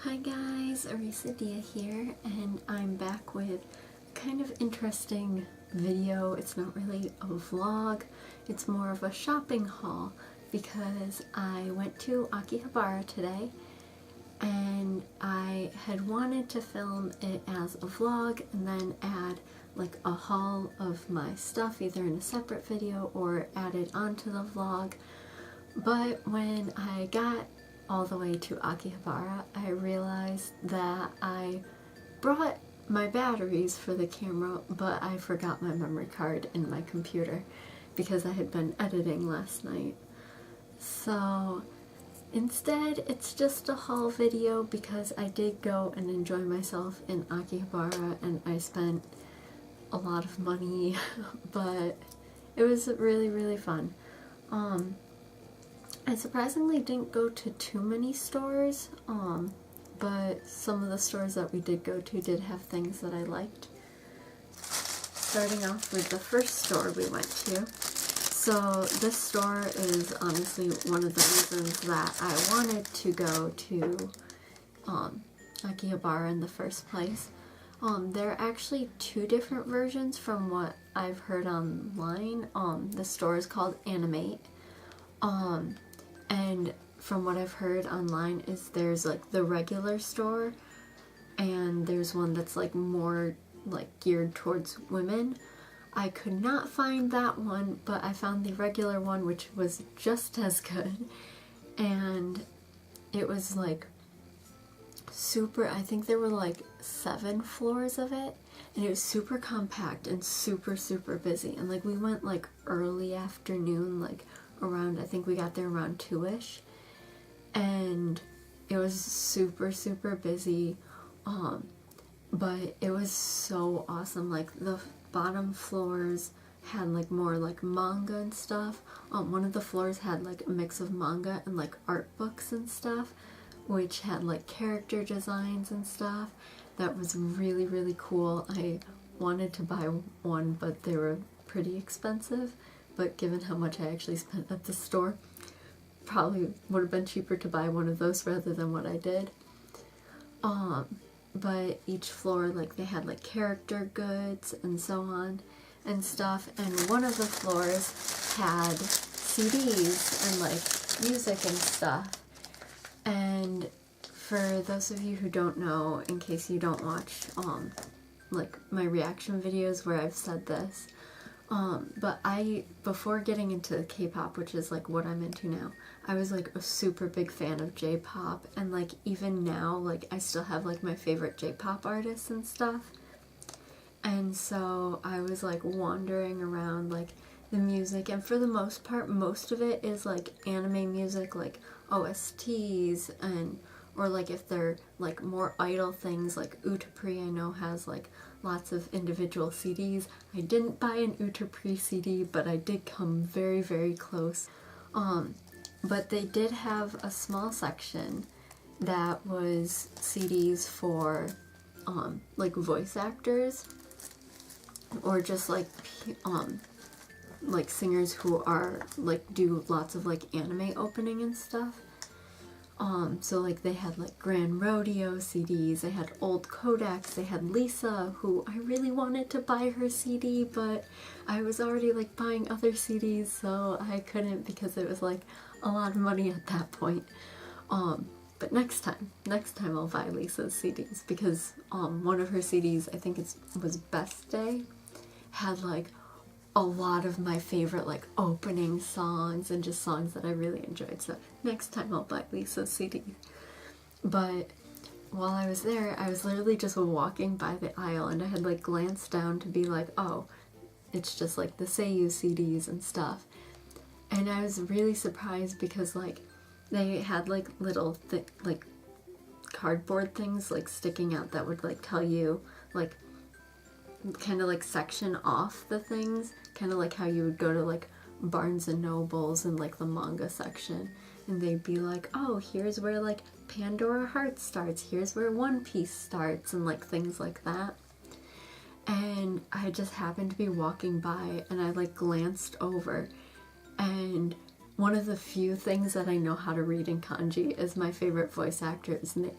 Hi guys, Arisa Dia here, and I'm back with a kind of interesting video. It's not really a vlog, it's more of a shopping haul because I went to Akihabara today and I had wanted to film it as a vlog and then add like a haul of my stuff either in a separate video or add it onto the vlog. But when I got all the way to Akihabara, I realized that I brought my batteries for the camera, but I forgot my memory card in my computer because I had been editing last night. So instead, it's just a haul video because I did go and enjoy myself in Akihabara and I spent a lot of money, but it was really fun. I surprisingly didn't go to too many stores, but some of the stores that we did go to did have things that I liked. Starting off with the first store we went to. So this store is honestly one of the reasons that I wanted to go to Akihabara in the first place. There are actually two different versions from what I've heard online. The store is called Animate. And from what I've heard online is there's like the regular store and there's one that's like more like geared towards women. I could not find that one, but I found the regular one, which was just as good, and it was like super, I think there were like 7 floors of it, and it was super compact and super busy, and like we went like early afternoon, like around, I think we got there around 2ish, and it was super busy, but it was so awesome. Like the bottom floors had like more like manga and stuff. One of the floors had like a mix of manga and like art books and stuff, which had like character designs and stuff. That was really cool. I wanted to buy one, but they were pretty expensive. But given how much I actually spent at the store, probably would have been cheaper to buy one of those rather than what I did. But each floor, like they had like character goods and so on and stuff, and one of the floors had CDs and like music and stuff. And for those of you who don't know, in case you don't watch like my reaction videos where I've said this, but before getting into K-pop, which is like what I'm into now, I was like a super big fan of J-pop, and like even now, like I still have like my favorite J-pop artists and stuff. And so I was like wandering around like the music, and for the most part, most of it is like anime music, like OSTs, and or like if they're like more idol things, like Utapri I know has like lots of individual CDs. I didn't buy an Utapri CD, but I did come very close. But they did have a small section that was CDs for like voice actors or just like singers who are like do lots of like anime opening and stuff. So like they had like Grand Rodeo CDs, they had old Kodaks, they had Lisa, who I really wanted to buy her CD, but I was already like buying other CDs, so I couldn't because it was like a lot of money at that point. But next time I'll buy Lisa's CDs because one of her CDs, I think it was Best Day, had like a lot of my favorite like opening songs and just songs that I really enjoyed, so next time I'll buy Lisa's CD. But while I was there, I was literally just walking by the aisle and I had like glanced down to be like, oh, it's just like the Seiyu CDs and stuff, and I was really surprised because like they had like little like cardboard things like sticking out that would like tell you like kind of like section off the things, kind of like how you would go to like Barnes and Nobles and like the manga section, and they'd be like, oh, here's where like Pandora Heart starts, here's where One Piece starts, and like things like that. And I just happened to be walking by and I like glanced over, and one of the few things that I know how to read in kanji is my favorite voice actor's name.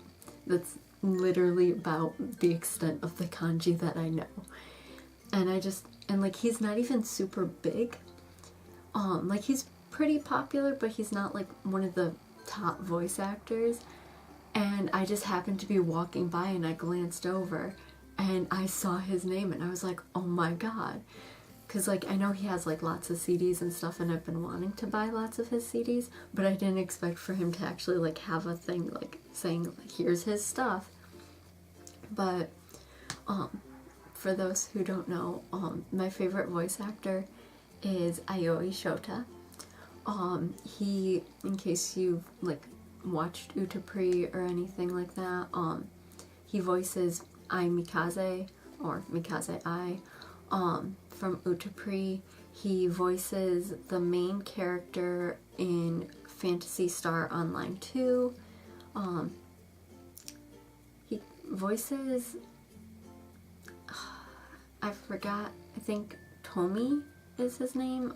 That's literally about the extent of the kanji that I know. And like he's not even super big. Like he's pretty popular, but he's not like one of the top voice actors. And I just happened to be walking by and I glanced over and I saw his name and I was like, oh my god. Because like I know he has like lots of CDs and stuff, and I've been wanting to buy lots of his CDs, but I didn't expect for him to actually like have a thing like saying like, here's his stuff. But for those who don't know, my favorite voice actor is Aoi Shota. He, in case you've like watched Utapri or anything like that, he voices Ai Mikaze, or Mikaze Ai, from Utapri. He voices the main character in Phantasy Star Online 2. He voices, I forgot, I think Tomi is his name,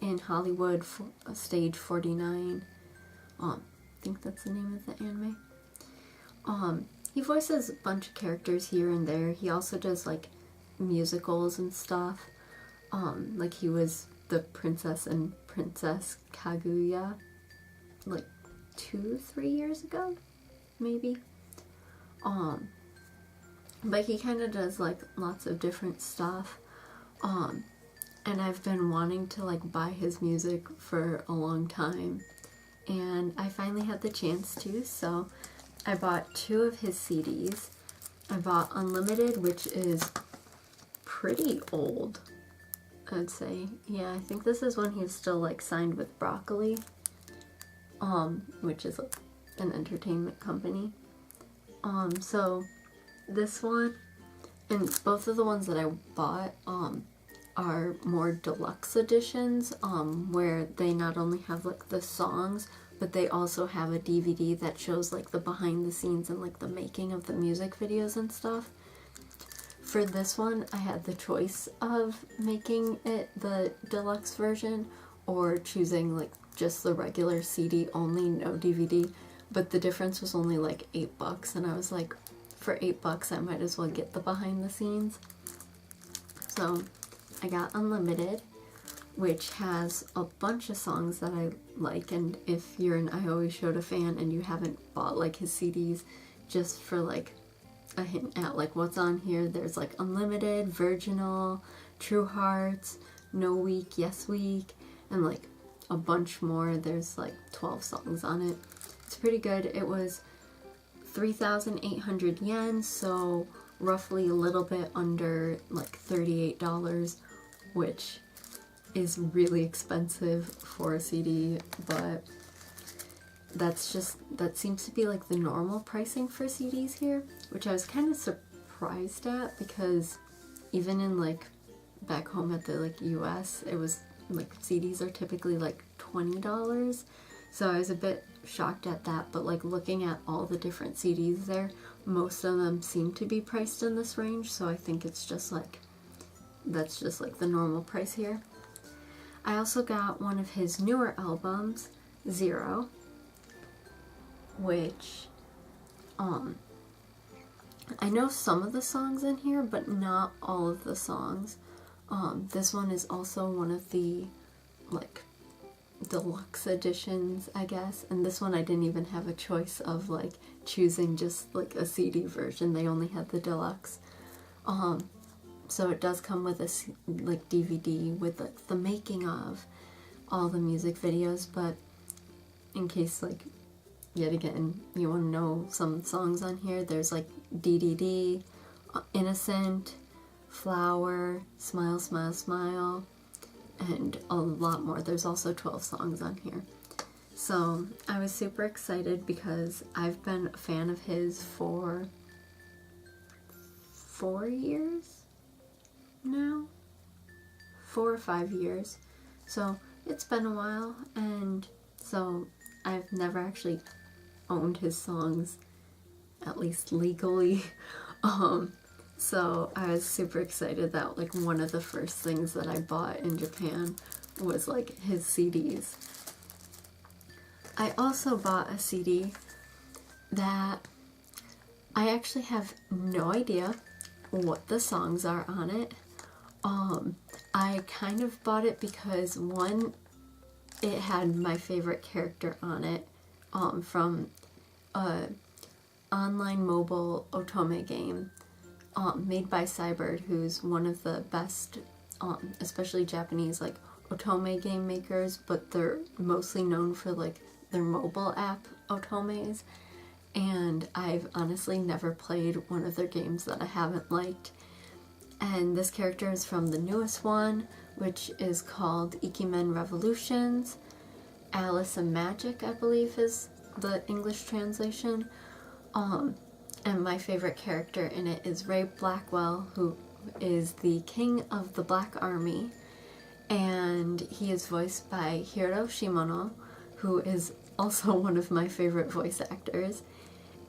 in Hollywood Stage 49. I think that's the name of the anime. He voices a bunch of characters here and there. He also does like musicals and stuff. Like he was the princess and Princess Kaguya like 2-3 years ago, maybe. But he kind of does like lots of different stuff. And I've been wanting to like buy his music for a long time, and I finally had the chance to, so I bought 2 of his CDs. I bought Unlimited, which is pretty old, I'd say. Yeah, I think this is when he's still like signed with Broccoli, which is like an entertainment company. So this one, and both of the ones that I bought, are more deluxe editions, where they not only have like the songs, but they also have a DVD that shows like the behind the scenes and like the making of the music videos and stuff. For this one, I had the choice of making it the deluxe version or choosing like just the regular CD only, no DVD, but the difference was only like $8, and I was like, for $8 I might as well get the behind the scenes. So I got Unlimited, which has a bunch of songs that I like, and if you're an Aoi Shota fan and you haven't bought like his CDs, just for like a hint at like what's on here, there's like Unlimited, Virginal, True Hearts, No Week, Yes Week, and like a bunch more. There's like 12 songs on it. It's pretty good. It was 3,800 yen, so roughly a little bit under like $38, which is really expensive for a CD, but that seems to be like the normal pricing for CDs here, which I was kind of surprised at, because even in like back home at the like US, it was like CDs are typically like $20, so I was a bit shocked at that. But like looking at all the different CDs there, most of them seem to be priced in this range, so I think it's just like, that's just like the normal price here. I also got one of his newer albums, Zero, which I know some of the songs in here, but not all of the songs. This one is also one of the like deluxe editions, I guess, and this one I didn't even have a choice of like choosing just like a CD version. They only had the deluxe. So it does come with a like DVD with like the making of all the music videos, but in case like yet again you want to know some songs on here, there's like DDD, Innocent, Flower, Smile Smile Smile, and a lot more. There's also 12 songs on here. So I was super excited because I've been a fan of his for 4 years now, 4 or 5 years, so it's been a while, and so I've never actually owned his songs, at least legally. So I was super excited that like one of the first things that I bought in Japan was like his CDs. I also bought a CD that I actually have no idea what the songs are on it. I kind of bought it because one, it had my favorite character on it, from a online mobile otome game, made by Cybird, who's one of the best, especially Japanese, like, otome game makers, but they're mostly known for, like, their mobile app otomes, and I've honestly never played one of their games that I haven't liked. And this character is from the newest one, which is called Ikemen Revolutions. Alice and Magic, I believe, is the English translation. And my favorite character in it is Ray Blackwell, who is the king of the Black Army. And he is voiced by Hiro Shimono, who is also one of my favorite voice actors.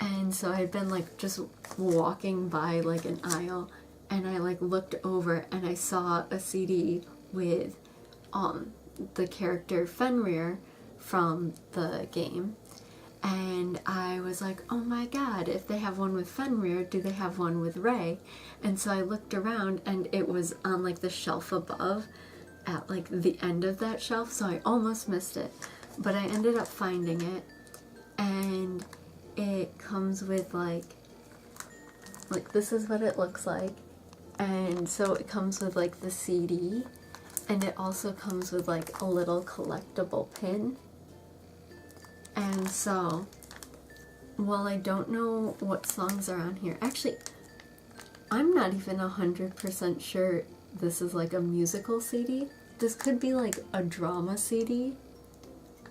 And so I'd been like just walking by like an aisle, and I like looked over and I saw a CD with the character Fenrir from the game, and I was like, oh my god, if they have one with Fenrir, do they have one with Ray? And so I looked around and it was on like the shelf above at like the end of that shelf, so I almost missed it, but I ended up finding it. And it comes with like this is what it looks like. And so it comes with like the CD, and it also comes with like a little collectible pin. And so, while I don't know what songs are on here, actually, I'm not even 100% sure this is like a musical CD. This could be like a drama CD,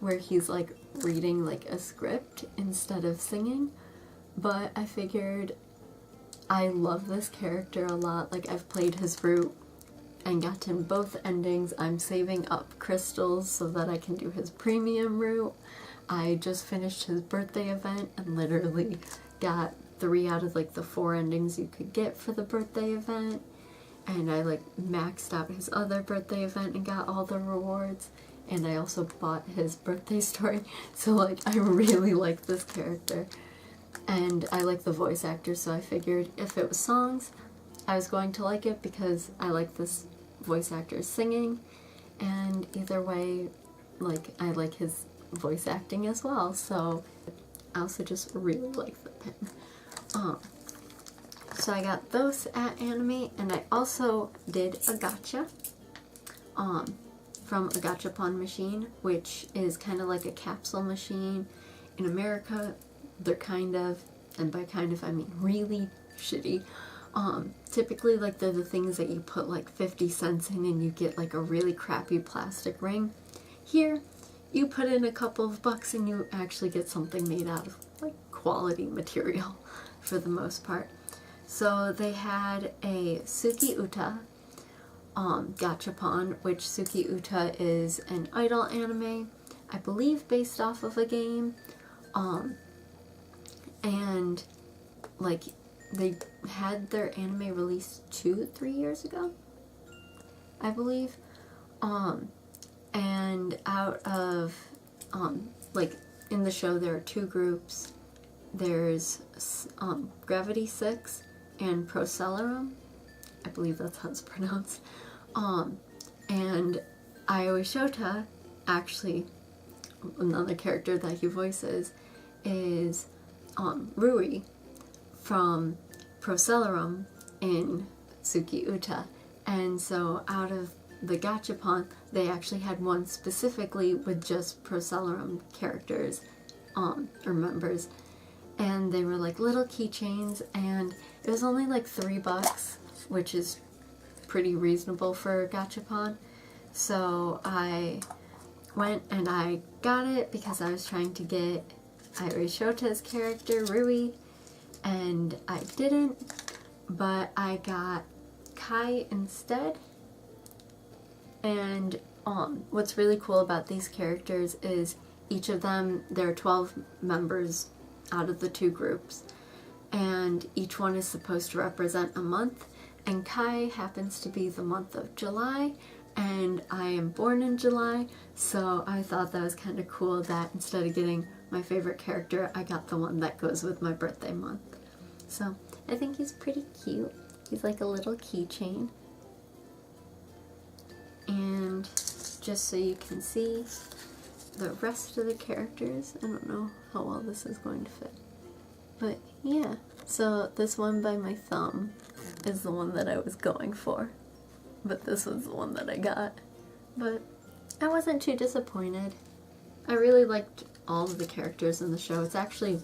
where he's like reading like a script instead of singing. But I figured, I love this character a lot. Like, I've played his route and gotten both endings. I'm saving up crystals so that I can do his premium route. I just finished his birthday event and literally got 3 out of like the 4 endings you could get for the birthday event. And I like maxed out his other birthday event and got all the rewards. And I also bought his birthday story. So like, I really like this character. And I like the voice actor, so I figured if it was songs, I was going to like it because I like this voice actor singing. And either way, like, I like his voice acting as well. So I also just really like the pin. So I got those at Anime, and I also did a gacha from a gachapon machine, which is kind of like a capsule machine. In America, they're kind of, and by kind of I mean really shitty. Typically, like, they're the things that you put like 50 cents in and you get like a really crappy plastic ring. Here, you put in a couple of bucks and you actually get something made out of like quality material for the most part. So they had a Suki Uta gachapon, which Suki Uta is an idol anime, I believe based off of a game. And like, they had their anime released 2-3 years ago, I believe. And out of like, in the show there are 2 groups. There's Gravity 6 and Procelerum, I believe that's how it's pronounced. And Aoi Shota, actually another character that he voices, is Rui from Procelerum in Suki Uta. And so out of the gachapon, they actually had one specifically with just Procelerum characters, or members. And they were like little keychains, and it was only like $3, which is pretty reasonable for a gachapon. So I went and I got it because I was trying to get Aoi Shota's character, Rui, and I didn't, but I got Kai instead. And what's really cool about these characters is each of them, there are 12 members out of the 2 groups, and each one is supposed to represent a month, and Kai happens to be the month of July, and I am born in July, so I thought that was kind of cool that instead of getting my favorite character, I got the one that goes with my birthday month. So I think he's pretty cute. He's like a little keychain. And just so you can see the rest of the characters, I don't know how well this is going to fit. But yeah, so this one by my thumb is the one that I was going for. But this was the one that I got. But I wasn't too disappointed. I really liked all of the characters in the show. It's actually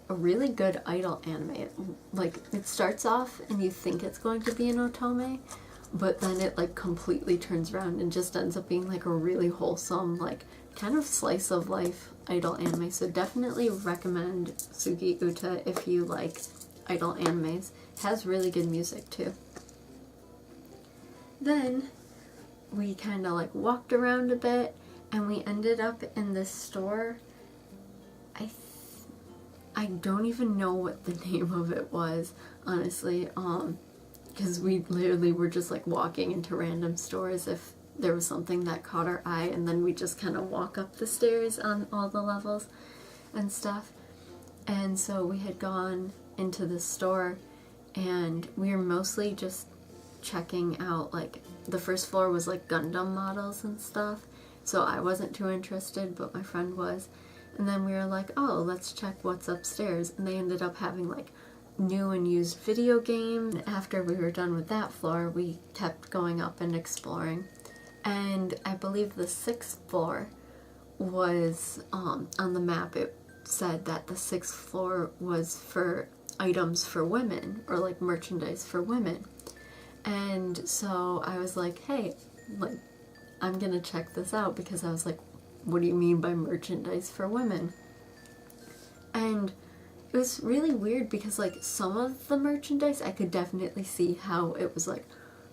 a really good idol anime. Like, it starts off and you think it's going to be an otome, but then it like completely turns around and just ends up being like a really wholesome, like kind of slice of life idol anime. So definitely recommend Sugi Uta if you like idol animes. It has really good music too. Then we kind of like walked around a bit and we ended up in this store. I don't even know what the name of it was, honestly, because we literally were just like walking into random stores if there was something that caught our eye, and then we just kind of walk up the stairs on all the levels and stuff. And so we had gone into the store and we were mostly just checking out, like, the first floor was like Gundam models and stuff, so I wasn't too interested, but my friend was. And then we were like, oh, let's check what's upstairs. And they ended up having like new and used video games. After we were done with that floor, we kept going up and exploring. And I believe the 6th floor was, on the map, it said that the 6th floor was for items for women, or like merchandise for women. And so I was like, hey, like, I'm gonna check this out, because I was like, what do you mean by merchandise for women? And it was really weird because like some of the merchandise I could definitely see how it was like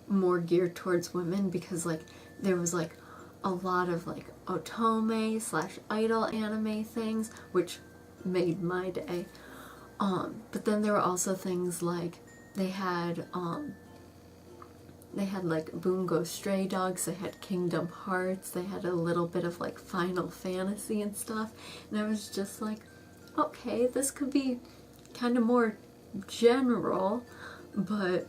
more geared towards women, because like there was like a lot of like otome / idol anime things, which made my day. But then there were also things like they had like Bungo Stray Dogs, they had Kingdom Hearts, they had a little bit of like Final Fantasy and stuff, and I was just like, okay, this could be kind of more general, but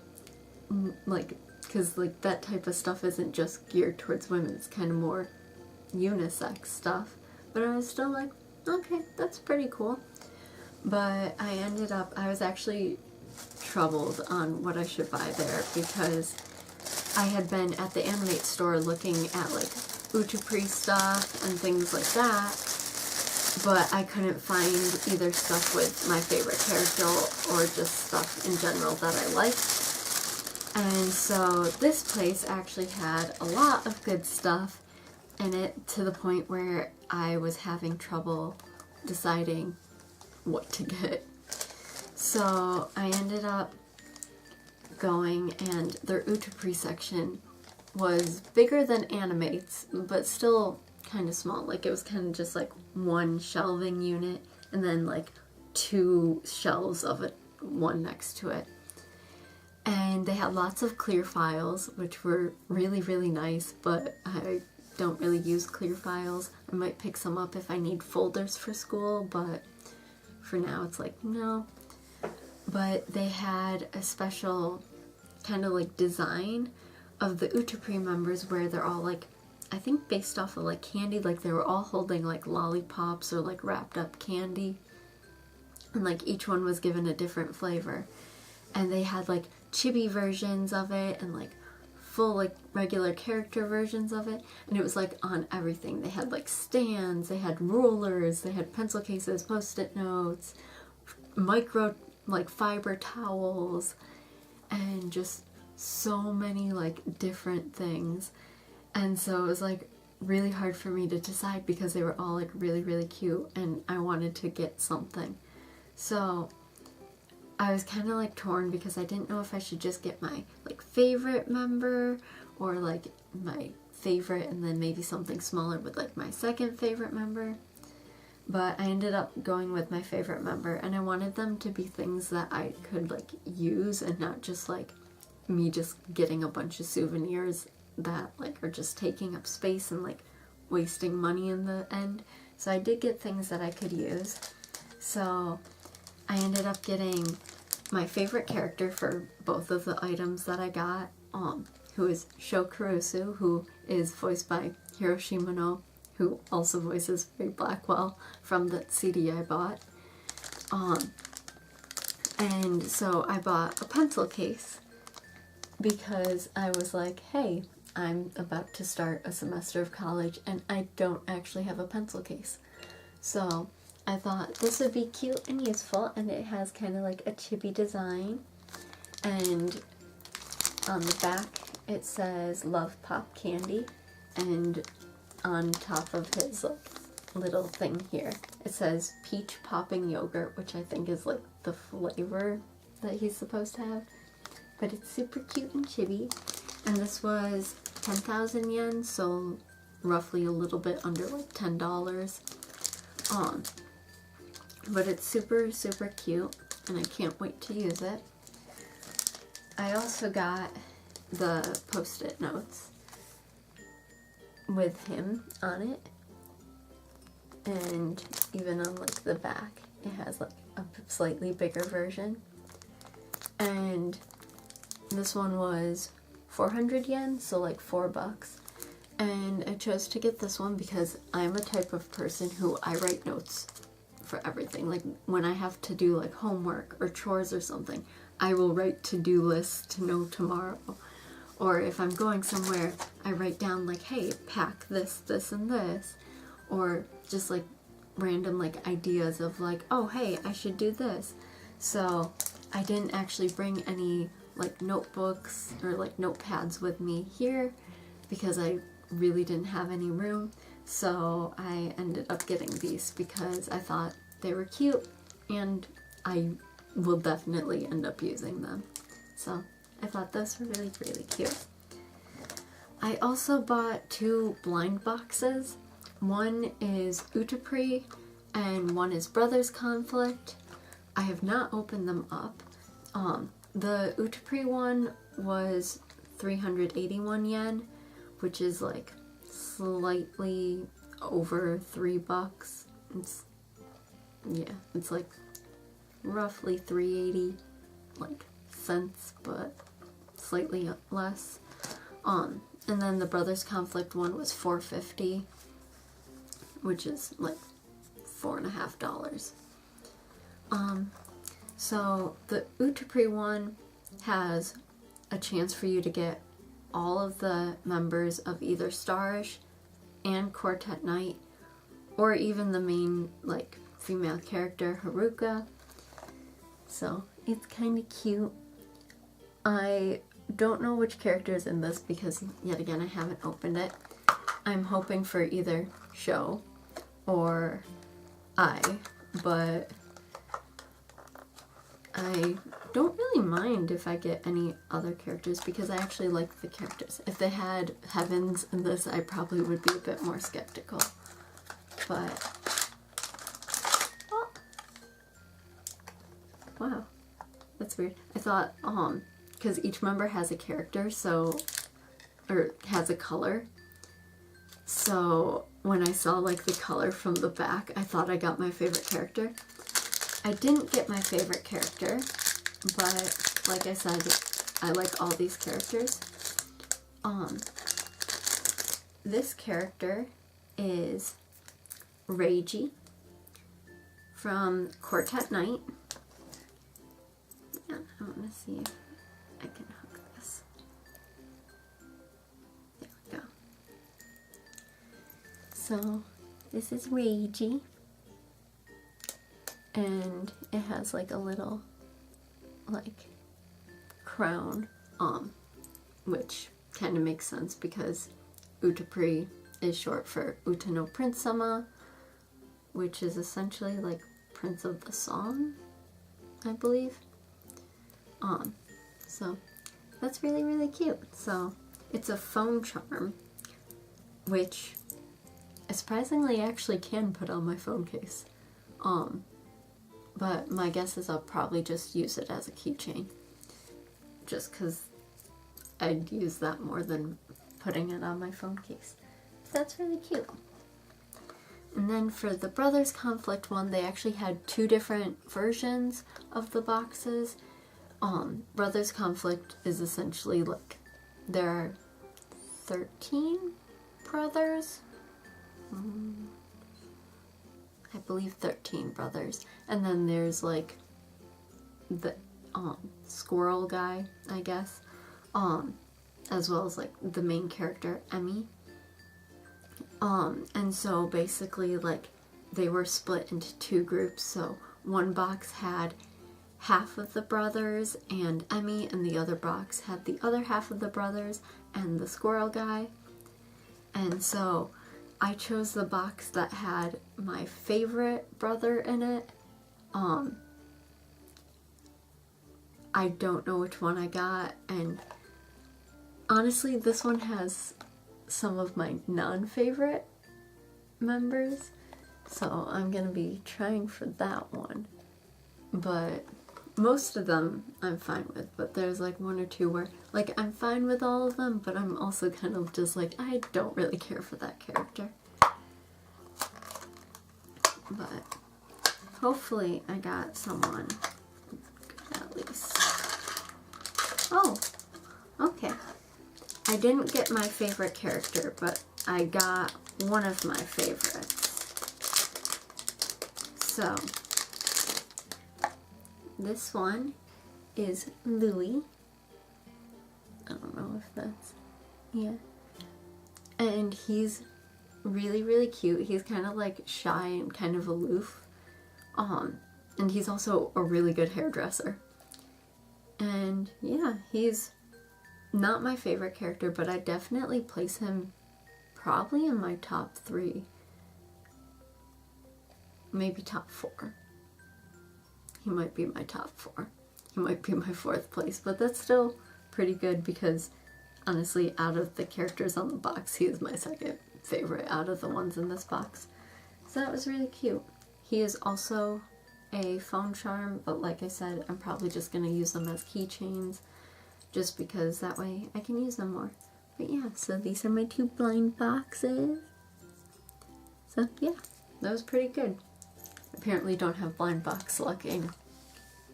like, because like that type of stuff isn't just geared towards women, it's kind of more unisex stuff. But I was still like, okay, that's pretty cool. But I was actually troubled on what I should buy there, because I had been at the Animate store looking at like Utapri stuff and things like that, but I couldn't find either stuff with my favorite character or just stuff in general that I liked. And so this place actually had a lot of good stuff in it, to the point where I was having trouble deciding what to get. So I ended up going, and their Utapri section was bigger than Animate's, but still kind of small. Like, it was kind of just like one shelving unit and then like 2 shelves of it, one next to it. And they had lots of clear files, which were really, really nice, but I don't really use clear files. I might pick some up if I need folders for school, but for now it's like, no. But they had a special kind of like design of the Utapri members where they're all like, I think based off of like candy, like they were all holding like lollipops or like wrapped up candy, and like each one was given a different flavor. And they had like chibi versions of it and like full like regular character versions of it, and it was like on everything. They had like stands, they had rulers, they had pencil cases, post-it notes, micro like fiber towels, and just so many like different things. And so it was like really hard for me to decide, because they were all like really, really cute and I wanted to get something. So I was kind of like torn, because I didn't know if I should just get my like favorite member, or like my favorite and then maybe something smaller with like my second favorite member. But I ended up going with my favorite member, and I wanted them to be things that I could like use, and not just like me just getting a bunch of souvenirs that like are just taking up space and like wasting money in the end. So I did get things that I could use. So I ended up getting my favorite character for both of the items that I got, who is Sho Kurusu, who is voiced by Hiroshi Mino, who also voices Ray Blackwell from the CD I bought. And so I bought a pencil case because I was like, hey, I'm about to start a semester of college and I don't actually have a pencil case. So I thought this would be cute and useful, and it has kind of like a chibi design. And on the back it says Love Pop Candy, and on top of his little thing here it says Peach Popping Yogurt, which I think is like the flavor that he's supposed to have. But it's super cute and chibi, and this was 10,000 yen, so roughly a little bit under like $10. But it's super, super cute, and I can't wait to use it. I also got the Post-it notes with him on it, and even on like the back it has like a slightly bigger version. And this one was 400 yen, so like $4. And I chose to get this one because I'm a type of person who I write notes for everything. Like when I have to do like homework or chores or something, I will write to-do lists to know tomorrow. Or if I'm going somewhere, I write down like, hey, pack this, this, and this. Or just like random like ideas of like, oh, hey, I should do this. So I didn't actually bring any like notebooks or like notepads with me here because I really didn't have any room. So I ended up getting these because I thought they were cute and I will definitely end up using them. So I thought those were really, really cute. I also bought 2 blind boxes. One is Utapri and one is Brothers Conflict. I have not opened them up. The Utapri one was 381 yen, which is like slightly over $3. It's like roughly 380 like cents, but slightly less. And then the Brothers Conflict one was 450, which is like $4.50. So the Utapri one has a chance for you to get all of the members of either Starish and Quartet Knight, or even the main like female character Haruka. So it's kind of cute. I don't know which character is in this because yet again I haven't opened it. I'm hoping for either Sho or I, but I don't really mind if I get any other characters because I actually like the characters. If they had Heavens in this, I probably would be a bit more skeptical. But wow, that's weird. I thought, because each member has a character, or has a color. So when I saw like the color from the back, I thought I got my favorite character. I didn't get my favorite character, but like I said, I like all these characters. This character is Reiji from Quartet Knight. And I want to see if I can hook this. There we go. So this is Reiji. And it has like a little like crown, which kind of makes sense because Utapri is short for Uta no Prince-sama, which is essentially like Prince of the Song, I believe. So that's really, really cute. So it's a phone charm, which I surprisingly actually can put on my phone case. But my guess is I'll probably just use it as a keychain. Just because I'd use that more than putting it on my phone case. That's really cute. And then for the Brothers Conflict one, they actually had 2 different versions of the boxes. Brothers Conflict is essentially like, there are 13 brothers? I believe 13 brothers. And then there's like the squirrel guy, I guess. As well as like the main character, Emmy. And so basically like they were split into 2 groups. So one box had half of the brothers and Emmy, and the other box had the other half of the brothers and the squirrel guy. And so I chose the box that had my favorite brother in it. I don't know which one I got, and honestly this one has some of my non-favorite members, so I'm gonna be trying for that one. But most of them I'm fine with, but there's like 1 or 2 where like I'm fine with all of them, but I'm also kind of just like, I don't really care for that character. But hopefully I got someone at least. Oh, okay. I didn't get my favorite character, but I got one of my favorites. So this one is Louis. I don't know if that's, yeah. And he's really, really cute. He's kind of like shy and kind of aloof. And he's also a really good hairdresser. And yeah, he's not my favorite character, but I definitely place him probably in my top 3. Maybe top 4. He might be my top 4. He might be my 4th place, but that's still pretty good because honestly, out of the characters on the box, he is my 2nd favorite out of the ones in this box. So that was really cute. He is also a phone charm, but like I said, I'm probably just going to use them as keychains just because that way I can use them more. But yeah, so these are my 2 blind boxes. So yeah, that was pretty good. Apparently don't have blind box lucking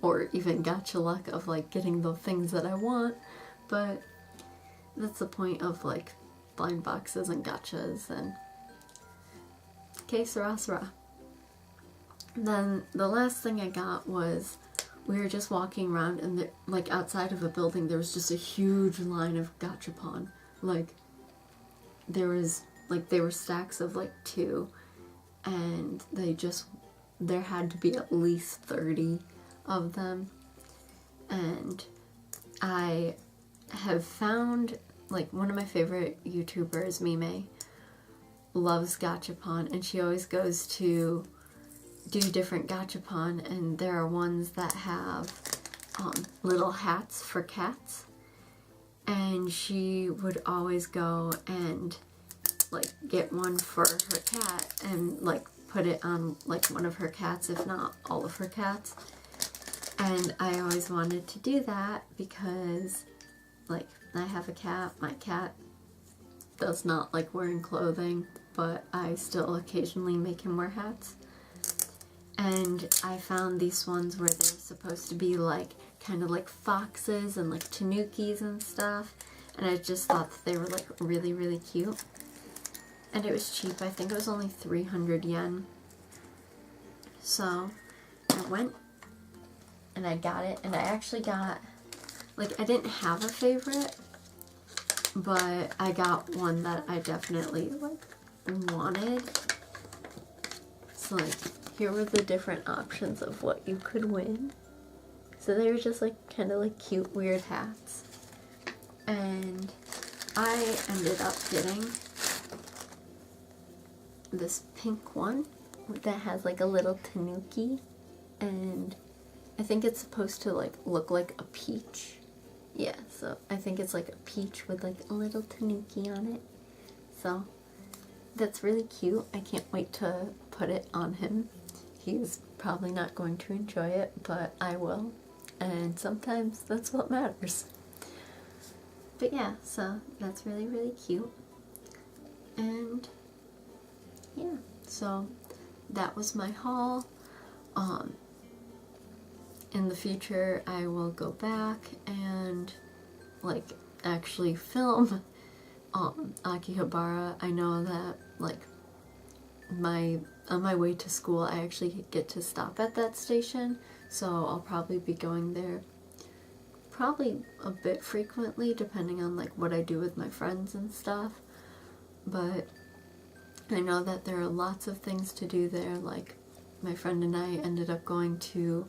or even gacha luck of like getting the things that I want, but that's the point of like blind boxes and gachas. And okay, sarah. Then the last thing I got was, we were just walking around and like outside of a building there was just a huge line of gachapon. Like there was like, they were stacks of like 2, and there had to be at least 30 of them. And I have found, like, one of my favorite YouTubers, Mime, loves gachapon, and she always goes to do different gachapon, and there are ones that have little hats for cats, and she would always go and like get one for her cat and like put it on like one of her cats, if not all of her cats. And I always wanted to do that because like I have a cat, my cat does not like wearing clothing, but I still occasionally make him wear hats. And I found these ones where they're supposed to be like kind of like foxes and like tanukis and stuff, and I just thought that they were like really, really cute. And it was cheap. I think it was only 300 yen. So I went and I got it, and I actually got, like, I didn't have a favorite, but I got one that I definitely like wanted. So like, here were the different options of what you could win. So they were just like kind of like cute weird hats. And I ended up getting this pink one that has like a little tanuki, and I think it's supposed to like look like a peach. Yeah, so I think it's like a peach with like a little tanuki on it. So that's really cute. I can't wait to put it on him. He's probably not going to enjoy it, but I will. And sometimes that's what matters. But yeah, so that's really, really cute. And yeah, so that was my haul. in the future I will go back and like actually film Akihabara. I know that like on my way to school I actually get to stop at that station, so I'll probably be going there probably a bit frequently depending on like what I do with my friends and stuff. But I know that there are lots of things to do there. Like my friend and I ended up going to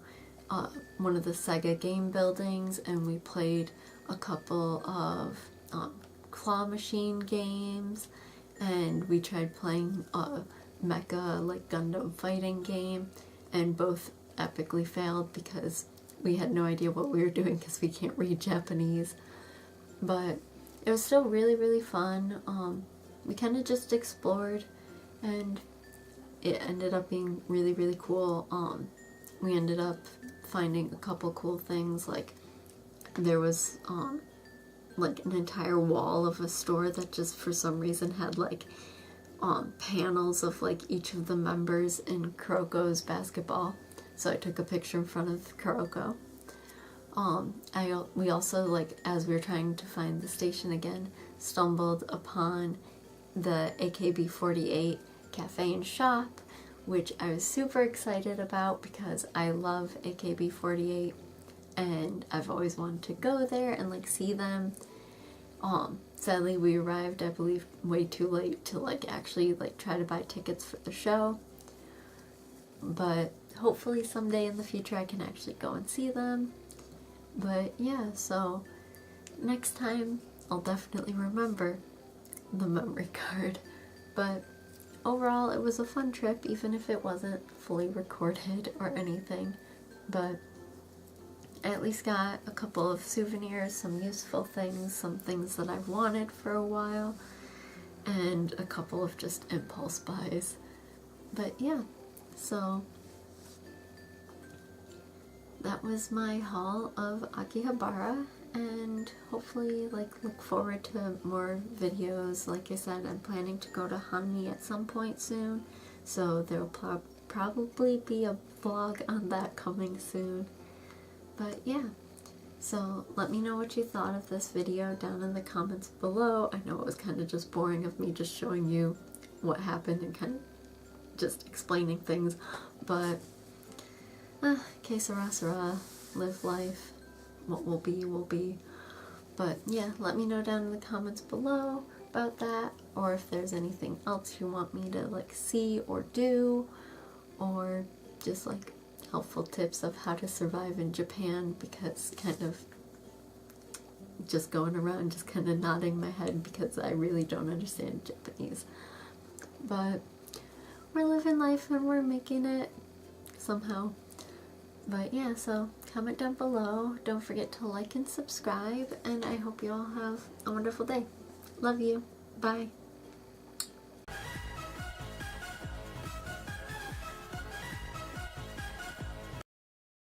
one of the Sega game buildings, and we played a couple of claw machine games, and we tried playing a mecha like Gundam fighting game, and both epically failed because we had no idea what we were doing because we can't read Japanese. But it was still really, really fun. We kind of just explored, and it ended up being really, really cool. We ended up finding a couple cool things, like there was like an entire wall of a store that just for some reason had like panels of like each of the members in Kuroko's basketball. So I took a picture in front of Kuroko. We also, like, as we were trying to find the station again, stumbled upon the AKB48 cafe and shop, which I was super excited about because I love AKB48 and I've always wanted to go there and like see them. Sadly we arrived, I believe, way too late to like actually like try to buy tickets for the show, but hopefully someday in the future I can actually go and see them. But yeah, so next time I'll definitely remember the memory card. But overall it was a fun trip, even if it wasn't fully recorded or anything. But I at least got a couple of souvenirs, some useful things, some things that I've wanted for a while, and a couple of just impulse buys. But yeah, so that was my haul of Akihabara, and hopefully like look forward to more videos. Like I said, I'm planning to go to Hanmi at some point soon, so there will probably be a vlog on that coming soon. But yeah, so let me know what you thought of this video down in the comments below. I know it was kind of just boring of me just showing you what happened and kind of just explaining things, but que sera sera, live life, what will be will be. But yeah, let me know down in the comments below about that, or if there's anything else you want me to like see or do, or just like helpful tips of how to survive in Japan, because kind of just going around just kind of nodding my head because I really don't understand Japanese. But we're living life and we're making it somehow. But yeah, so comment down below. Don't forget to like and subscribe, and I hope you all have a wonderful day. Love you. Bye.